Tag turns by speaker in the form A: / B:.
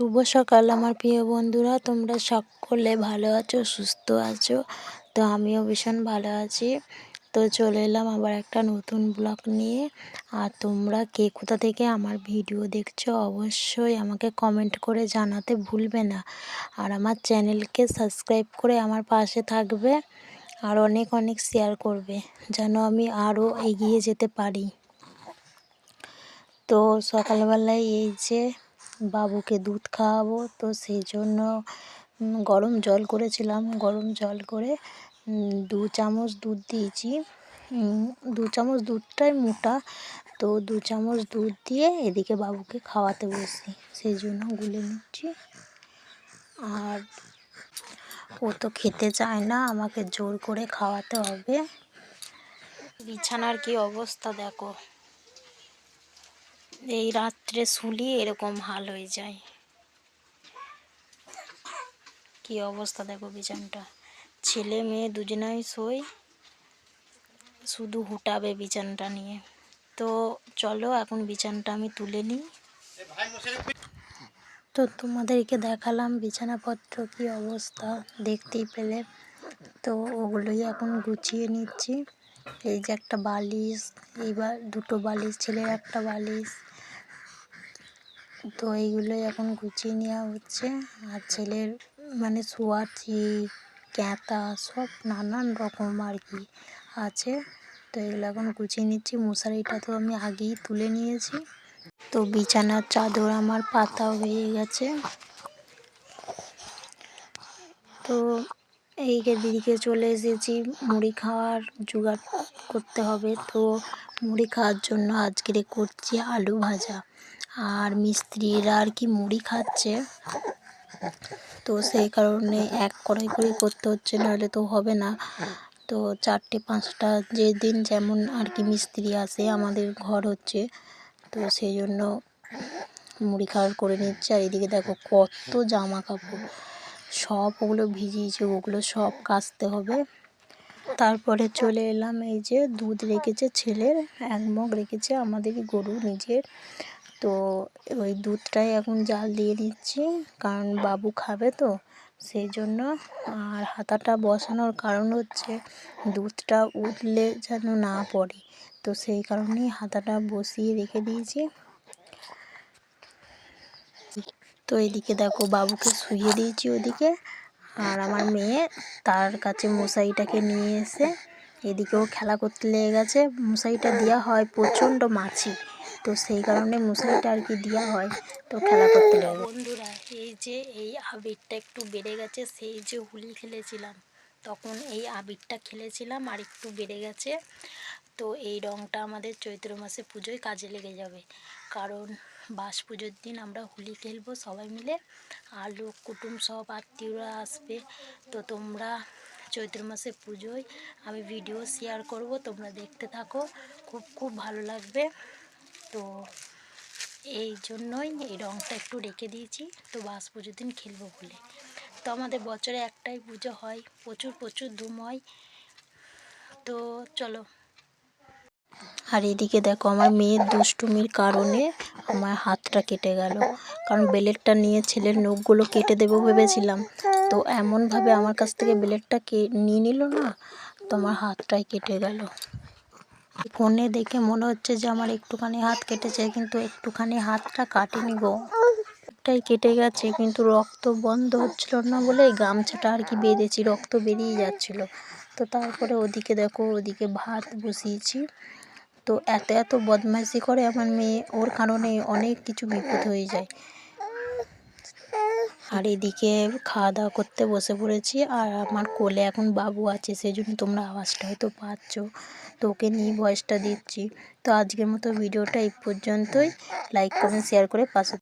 A: শুভ সকাল আমার প্রিয় বন্ধুরা, তোমরা সকলে ভালো আছো, সুস্থ আছো? তো আমিও ভীষণ ভালো আছি। তো চলে এলাম আবার একটা নতুন ব্লগ নিয়ে। আর তোমরা কে কোথা থেকে আমার ভিডিও দেখছো অবশ্যই আমাকে কমেন্ট করে জানাতে ভুলবে না। আর আমার চ্যানেলকে সাবস্ক্রাইব করে আমার পাশে থাকবে, আর অনেক অনেক শেয়ার করবে যেন আমি আরও এগিয়ে যেতে পারি। তো সকালবেলায় এই যে বাবুকে দুধ খাওয়াবো, তো সেই জন্য গরম জল করেছিলাম। গরম জল করে 2 চামচ দুধ দিয়েছি। 2 চামচ দুধটাই মোটা, তো 2 চামচ দুধ দিয়ে এদিকে বাবুকে খাওয়াতে বসি, সেই জন্য গুলে নিচ্ছি। আর ও তো খেতে চায় না, আমাকে জোর করে খাওয়াতে হবে। বিছানার কি অবস্থা দেখো, এই রাত্রে শুলিয়ে এরকম হাল হয়ে যায়। কি অবস্থা দেখো বিছানাটা, ছেলে মেয়ে দুজনাই শোয়, শুধু হুটাবে বিছানাটা নিয়ে। তো চলো এখন বিছানাটা আমি তুলে নিই। তো তোমাদেরকে দেখালাম বিছানাপত্র কি অবস্থা, দেখতেই পেলে। তো ওগুলোই এখন গুছিয়ে নিচ্ছি। এই যে একটা বালিশ, এইবার 2টো বালিশ, ছেলের একটা বালিশ, তো এইগুলোই এখন গুছিয়ে নেওয়া হচ্ছে। আর ছেলের মানে শোয়ার ক্যাঁথা সব নানান রকম আর কি আছে, তো এগুলো এখন গুছিয়ে নিচ্ছি। মশারিটা তো আমি আগেই তুলে নিয়েছি। তো বিছানার চাদর আমার পাতা হয়ে গেছে। তো এই দিদিকে চলে এসেছি, মুড়ি খাওয়ার জোগাড় করতে হবে। তো মুড়ি খাওয়ার জন্য আজকে করছি আলু ভাজা। আর মিস্ত্রিরা আর কি মুড়ি খাচ্ছে, তো সেই কারণে এক কড়াই করে করতে হচ্ছে, নাহলে তো হবে না। তো 4টে 5টা যেদিন যেমন আর কি মিস্ত্রি আসে, আমাদের ঘর হচ্ছে, তো সেই জন্য মুড়ি খাওয়ার করে নিচ্ছে। আর এদিকে দেখো কত জামা কাপড়, সব ওগুলো ভিজিয়েছে, ওগুলো সব কাচতে হবে। তারপরে চলে এলাম, এই যে দুধ রেখেছে ছেলের, 1 মগ রেখেছে আমাদেরই গরু নিজের, তো ওই দুধটাই এখন জাল দিয়ে দিচ্ছি, কারণ বাবু খাবে তো সেই জন্য। আর হাতাটা বসানোর কারণ হচ্ছে দুধটা উঠলে যেন না পড়ে, তো সেই কারণেই হাতাটা বসিয়ে রেখে দিয়েছি। তো এদিকে দেখো বাবুকে শুইয়ে দিয়েছি ওদিকে, আর আমার মেয়ে তার কাছে মশারিটাকে নিয়ে এসে এদিকেও খেলা করতে লেগে গেছে। মশারিটা দেওয়া হয় প্রচণ্ড মাছি, তো সেই কারণে মশারিটা আর কি দেওয়া হয়, তো খেলা করতে লেগে। বন্ধুরা এই যে এই আবিরটা একটু বেড়ে গেছে, সেই যে হোলি খেলেছিলাম তখন এই আবিরটা খেলেছিলাম আর একটু বেড়ে গেছে। তো এই রঙটা আমাদের চৈত্র মাসে পুজোয় কাজে লেগে যাবে, কারণ বাস পুজোর দিন আমরা হোলি খেলবো সবাই মিলে, আর লোক কুটুম সব আত্মীয়রা আসবে। তো তোমরা চৈত্র মাসে পুজোয় আমি ভিডিও শেয়ার করব, তোমরা দেখতে থাকো, খুব খুব ভালো লাগবে। তো এই জন্যই এই রঙটা একটু রেখে দিয়েছি, তো বাস পুজোর দিন খেলবো বলে। তো আমাদের বছরে একটাই পুজো হয়, প্রচুর প্রচুর ধুম হয়। তো চলো। আর এদিকে দেখো আমার মেয়ের দুষ্টুমির কারণে আমার হাতটা কেটে গেল, কারণ ব্লেডটা নিয়ে ছেলের নখগুলো কেটে দেবো ভেবেছিলাম, তো এমনভাবে আমার কাছ থেকে ব্লেডটা নিয়ে নিল না, তো আমার হাতটাই কেটে গেল। ফোনে দেখে মনে হচ্ছে যে আমার একটুখানি হাত কেটেছে, কিন্তু একটুখানি হাতটা কাটেনি গো, একটাই কেটে গেছে, কিন্তু রক্ত বন্ধ হচ্ছিল না বলে গামছাটা আর কি বেঁধেছি, রক্ত বেরিয়ে যাচ্ছিল। তো তারপরে ওদিকে দেখো, ওদিকে ভাত বসিয়েছি। তো এত এত বদমাইশি করে আমার মেয়ে, ওর কারণে অনেক কিছু বিপদ হয়ে যায়। আর এদিকে খাওয়া দাওয়া করতে বসে পড়েছি, আর আমার কোলে এখন বাবু আছে, সেই জন্য তোমরা আওয়াজটা হয়তো পাচ্ছ, তো ওকে নিয়ে ভয়েসটা দিচ্ছি। তো আজকের মতো ভিডিওটা এই পর্যন্তই, লাইক কমেন্ট শেয়ার করে পাশে